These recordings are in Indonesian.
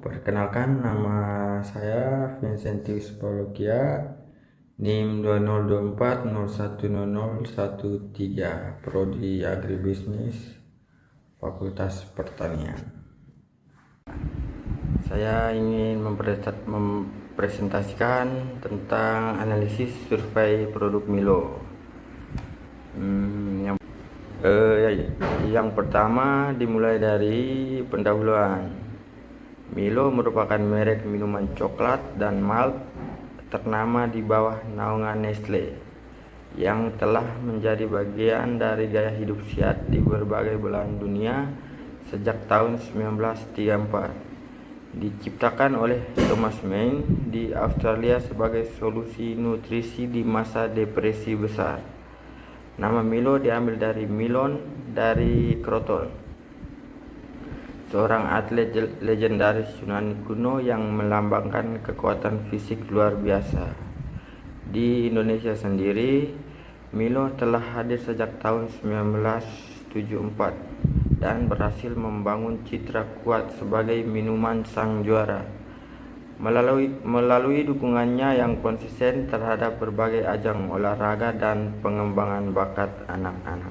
Perkenalkan, nama saya Vincentius Paulogia, NIM 2024010013, Prodi Agribisnis, Fakultas Pertanian. Saya ingin mempresentasikan tentang analisis survei produk Milo. Yang pertama dimulai dari pendahuluan. Milo merupakan merek minuman coklat dan malt ternama di bawah naungan Nestle yang telah menjadi bagian dari gaya hidup sehat di berbagai belahan dunia sejak tahun 1934. Diciptakan oleh Thomas Main di Australia sebagai solusi nutrisi di masa depresi besar. Nama Milo diambil dari Milon dari Croton, seorang atlet legendaris Yunani kuno yang melambangkan kekuatan fisik luar biasa. Di Indonesia sendiri, Milo telah hadir sejak tahun 1974 dan berhasil membangun citra kuat sebagai minuman sang juara melalui dukungannya yang konsisten terhadap berbagai ajang olahraga dan pengembangan bakat anak-anak.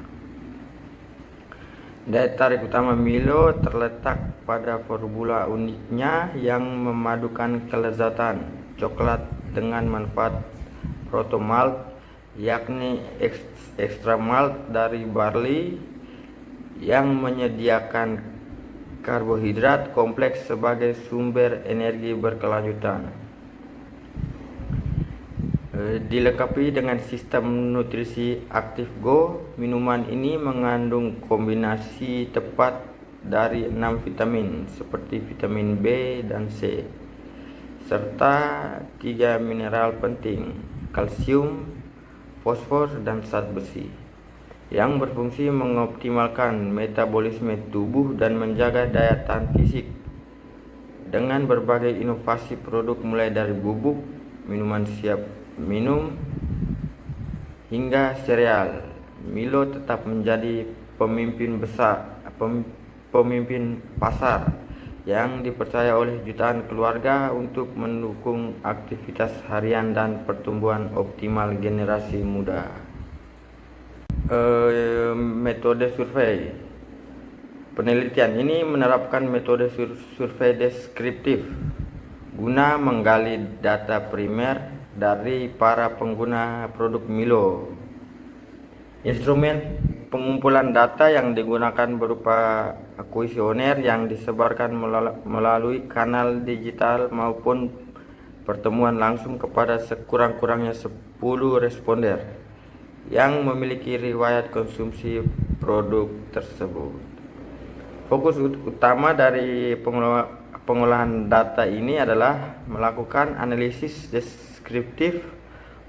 Daya tarik utama Milo terletak pada formula uniknya yang memadukan kelezatan coklat dengan manfaat proto malt, yakni ekstra malt dari barley yang menyediakan karbohidrat kompleks sebagai sumber energi berkelanjutan. Dilengkapi dengan sistem nutrisi aktif Go, minuman ini mengandung kombinasi tepat dari 6 vitamin seperti vitamin B dan C, serta 3 mineral penting, kalsium, fosfor, dan zat besi, yang berfungsi mengoptimalkan metabolisme tubuh dan menjaga daya tahan fisik. Dengan berbagai inovasi produk mulai dari bubuk, minuman siap minum, hingga sereal, Milo tetap menjadi pemimpin pasar yang dipercaya oleh jutaan keluarga untuk mendukung aktivitas harian dan pertumbuhan optimal generasi muda. Metode survei. Penelitian ini menerapkan metode survei deskriptif guna menggali data primer dari para pengguna produk Milo. Instrumen pengumpulan data yang digunakan berupa kuesioner yang disebarkan melalui kanal digital maupun pertemuan langsung kepada sekurang-kurangnya 10 responder yang memiliki riwayat konsumsi produk tersebut. Fokus utama dari pengolahan data ini adalah melakukan analisis deskriptif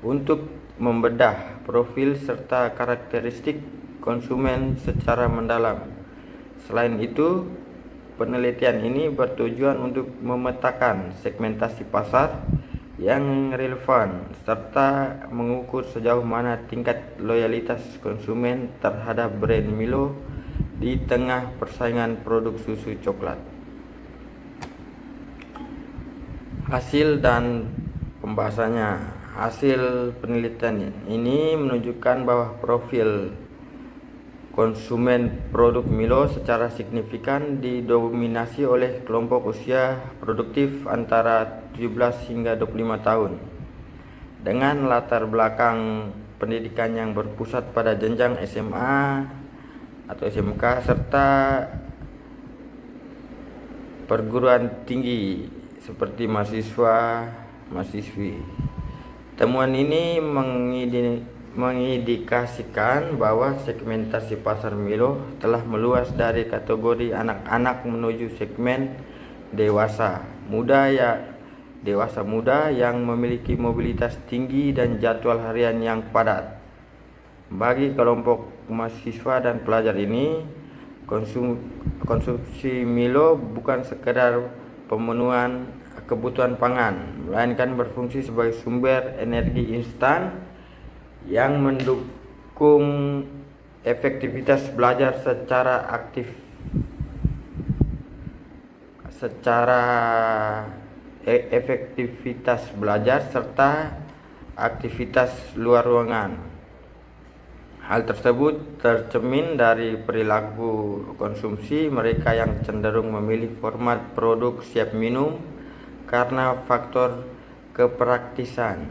untuk membedah profil serta karakteristik konsumen secara mendalam. Selain itu, penelitian ini bertujuan untuk memetakan segmentasi pasar yang relevan serta mengukur sejauh mana tingkat loyalitas konsumen terhadap brand Milo di tengah persaingan produk susu coklat. Hasil dan pembahasannya. Hasil penelitian ini menunjukkan bahwa profil konsumen produk Milo secara signifikan didominasi oleh kelompok usia produktif antara 17 hingga 25 tahun dengan latar belakang pendidikan yang berpusat pada jenjang SMA atau SMK serta perguruan tinggi seperti mahasiswa-mahasiswi. Temuan ini mengindikasikan bahwa segmentasi pasar Milo telah meluas dari kategori anak-anak menuju segmen dewasa muda yang memiliki mobilitas tinggi dan jadwal harian yang padat. Bagi kelompok mahasiswa dan pelajar ini, konsumsi Milo bukan sekedar pemenuhan kebutuhan pangan, melainkan berfungsi sebagai sumber energi instan yang mendukung efektivitas belajar secara aktif secara efektivitas belajar serta aktivitas luar ruangan. Hal tersebut tercermin dari perilaku konsumsi mereka yang cenderung memilih format produk siap minum karena faktor kepraktisan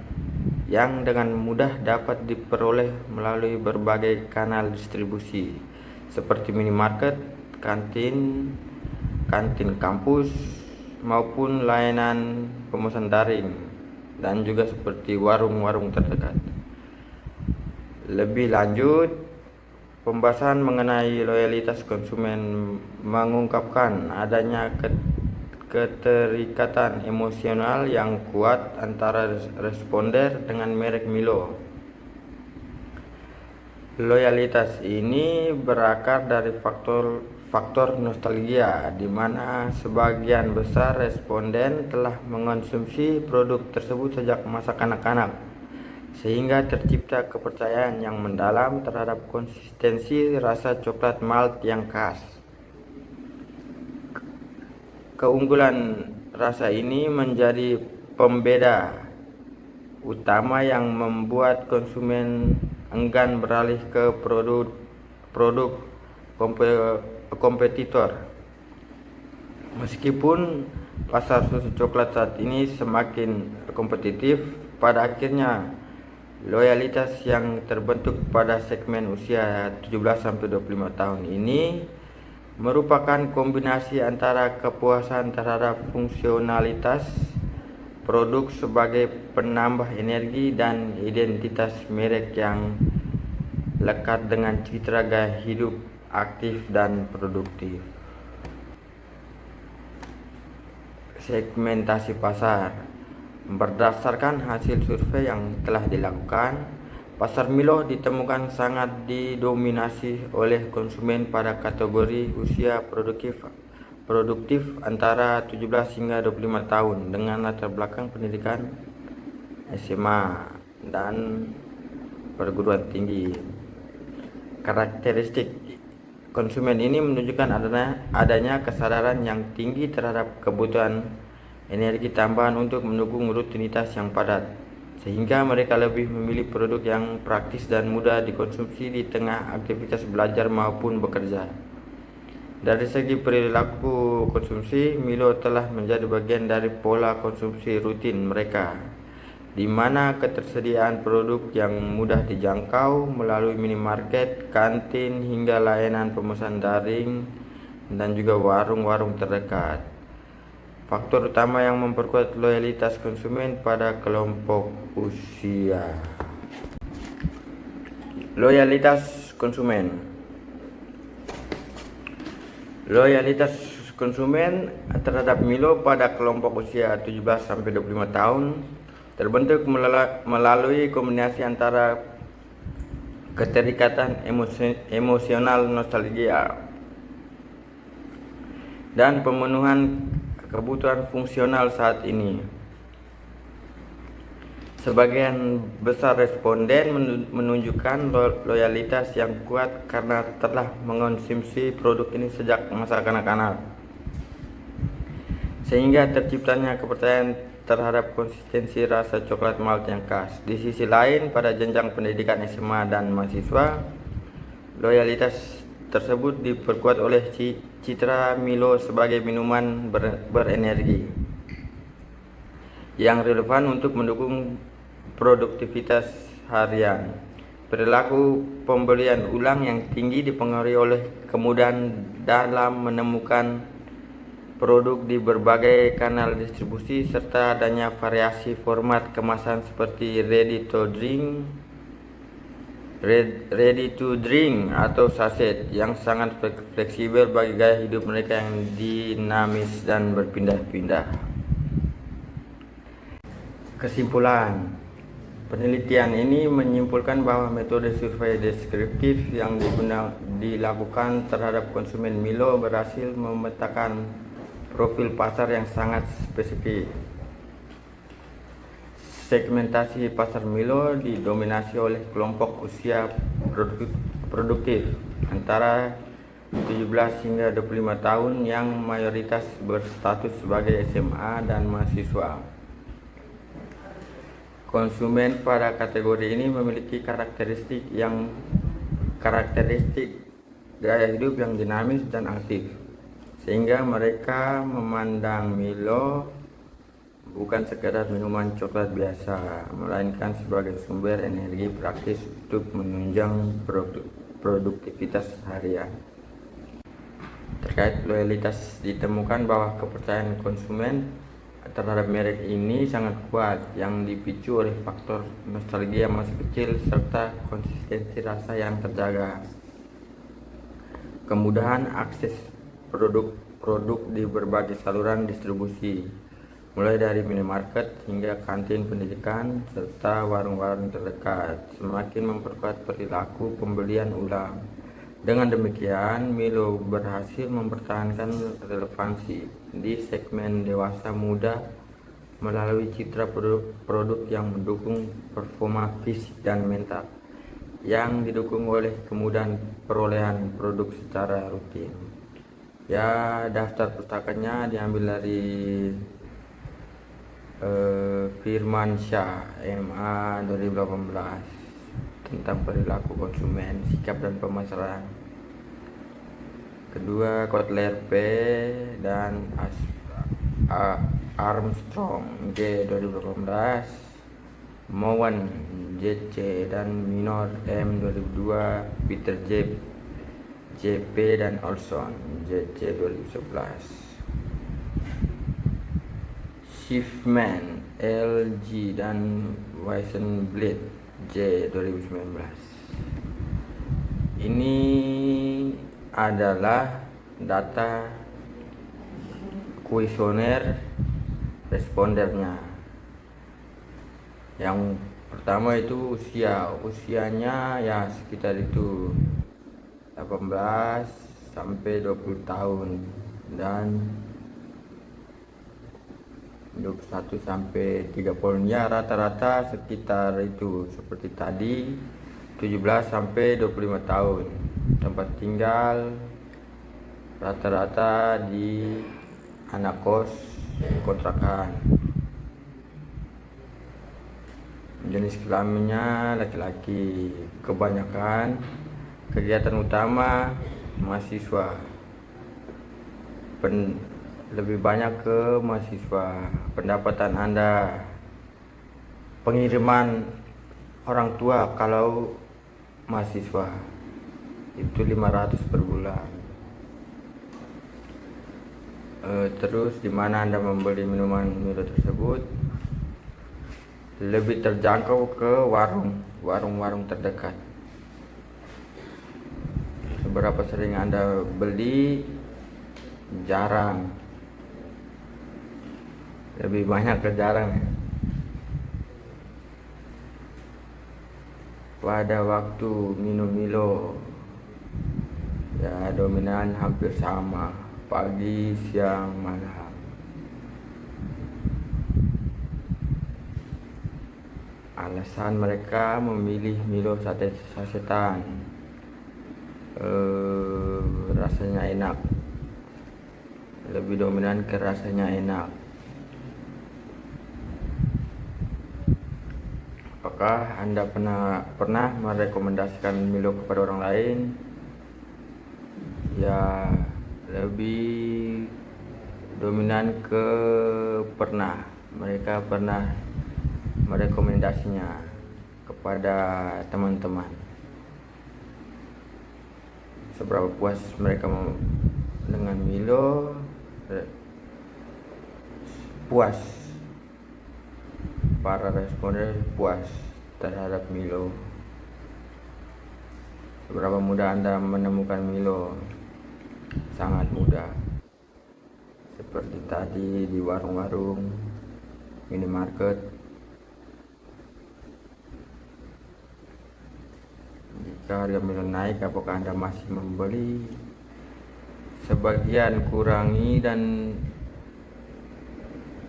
yang dengan mudah dapat diperoleh melalui berbagai kanal distribusi seperti minimarket, kantin kampus, maupun layanan pemesan daring, dan juga seperti warung-warung terdekat. Lebih lanjut, pembahasan mengenai loyalitas konsumen mengungkapkan adanya keterikatan emosional yang kuat antara responden dengan merek Milo. Loyalitas ini berakar dari faktor nostalgia, di mana sebagian besar responden telah mengonsumsi produk tersebut sejak masa kanak-kanak, sehingga tercipta kepercayaan yang mendalam terhadap konsistensi rasa coklat malt yang khas. Keunggulan rasa ini menjadi pembeda utama yang membuat konsumen enggan beralih ke produk kompetitor. Meskipun pasar susu coklat saat ini semakin kompetitif, pada akhirnya loyalitas yang terbentuk pada segmen usia 17-25 tahun ini merupakan kombinasi antara kepuasan terhadap fungsionalitas produk sebagai penambah energi dan identitas merek yang lekat dengan citra gaya hidup aktif dan produktif. Segmentasi pasar. Berdasarkan hasil survei yang telah dilakukan, pasar Milo ditemukan sangat didominasi oleh konsumen pada kategori usia produktif antara 17 hingga 25 tahun dengan latar belakang pendidikan SMA dan perguruan tinggi. Karakteristik konsumen ini menunjukkan adanya kesadaran yang tinggi terhadap kebutuhan energi tambahan untuk mendukung rutinitas yang padat, sehingga mereka lebih memilih produk yang praktis dan mudah dikonsumsi di tengah aktivitas belajar maupun bekerja. Dari segi perilaku konsumsi, Milo telah menjadi bagian dari pola konsumsi rutin mereka, di mana ketersediaan produk yang mudah dijangkau melalui minimarket, kantin, hingga layanan pemesan daring dan juga warung-warung terdekat. Faktor utama yang memperkuat loyalitas konsumen pada kelompok usia. Loyalitas konsumen. Loyalitas konsumen terhadap Milo pada kelompok usia 17-25 tahun terbentuk melalui kombinasi antara keterikatan emosional nostalgia dan pemenuhan kebutuhan fungsional saat ini. Sebagian besar responden menunjukkan loyalitas yang kuat karena telah mengonsumsi produk ini sejak masa kanak-kanak, sehingga terciptanya kepercayaan terhadap konsistensi rasa coklat malt yang khas. Di sisi lain, pada jenjang pendidikan SMA dan mahasiswa, loyalitas tersebut diperkuat oleh citra Milo sebagai minuman berenergi yang relevan untuk mendukung produktivitas harian. Perilaku pembelian ulang yang tinggi dipengaruhi oleh kemudahan dalam menemukan produk di berbagai kanal distribusi serta adanya variasi format kemasan seperti ready to drink atau sachet yang sangat fleksibel bagi gaya hidup mereka yang dinamis dan berpindah-pindah. Kesimpulan, penelitian ini menyimpulkan bahwa metode survei deskriptif yang dilakukan terhadap konsumen Milo berhasil memetakan profil pasar yang sangat spesifik. Segmentasi pasar Milo didominasi oleh kelompok usia produktif antara 17 hingga 25 tahun yang mayoritas berstatus sebagai SMA dan mahasiswa. Konsumen pada kategori ini memiliki karakteristik gaya hidup yang dinamis dan aktif, sehingga mereka memandang Milo bukan sekedar minuman coklat biasa, melainkan sebagai sumber energi praktis untuk menunjang produktivitas harian. Terkait loyalitas, ditemukan bahwa kepercayaan konsumen terhadap merek ini sangat kuat, yang dipicu oleh faktor nostalgia masa kecil serta konsistensi rasa yang terjaga. Kemudahan akses produk di berbagai saluran distribusi, mulai dari minimarket hingga kantin pendidikan serta warung-warung terdekat, semakin memperkuat perilaku pembelian ulang. Dengan demikian, Milo berhasil mempertahankan relevansi di segmen dewasa muda melalui citra produk yang mendukung performa fisik dan mental, yang didukung oleh kemudahan perolehan produk secara rutin. Ya, daftar pustakanya diambil dari Firmansyah MA 2018 tentang perilaku konsumen, sikap dan pemasaran. Kedua, Kotler P dan Armstrong J 2018, Mowan JC dan Minor M 2002, Peter J JP dan Olson JC 2011, Schiffman LG dan Weissenblit J 2019. Ini adalah data kuesioner respondennya. Yang pertama itu usianya ya sekitar itu 18 sampai 20 tahun, dan 21 sampai 30, ya rata-rata sekitar itu seperti tadi, 17 sampai 25 tahun. Tempat tinggal rata-rata di anak kos kontrakan. Jenis kelaminnya laki-laki. Kebanyakan kegiatan utama mahasiswa, lebih banyak ke mahasiswa. Pendapatan Anda, pengiriman orang tua kalau mahasiswa itu 500 per bulan. Terus di mana Anda membeli minuman Milo tersebut? Lebih terjangkau ke warung-warung terdekat. Seberapa sering Anda beli? Jarang. Lebih banyak ke jarang ya. Pada waktu minum Milo, ya dominan hampir sama, pagi, siang, malam. Alasan mereka memilih Milo sasetan, rasanya enak, lebih dominan ke rasanya enak. Apakah Anda pernah merekomendasikan Milo kepada orang lain? Ya, lebih dominan ke pernah. Mereka pernah merekomendasinya kepada teman-teman. Seberapa puas mereka dengan Milo? Puas. Para responden puas terhadap Milo. Seberapa mudah Anda menemukan Milo? Sangat mudah. Seperti tadi di warung-warung, minimarket. Jika harga Milo naik, apakah Anda masih membeli? Sebagian kurangi, dan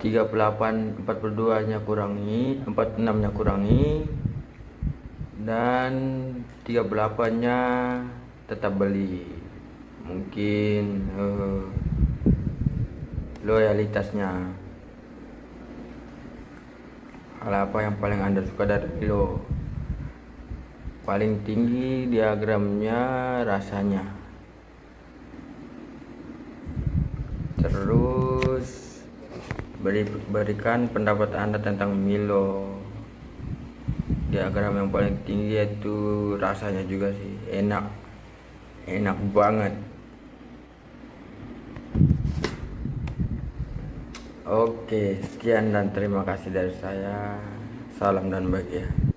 38, 42-nya kurangi, 46-nya kurangi, dan 38-nya tetap beli. mungkin loyalitasnya. Hal apa yang paling Anda suka dari Milo? Paling tinggi diagramnya rasanya. Terus berikan pendapat Anda tentang Milo. Diagram yang paling tinggi yaitu rasanya juga sih, enak banget. Oke, sekian dan terima kasih dari saya. Salam dan bahagia.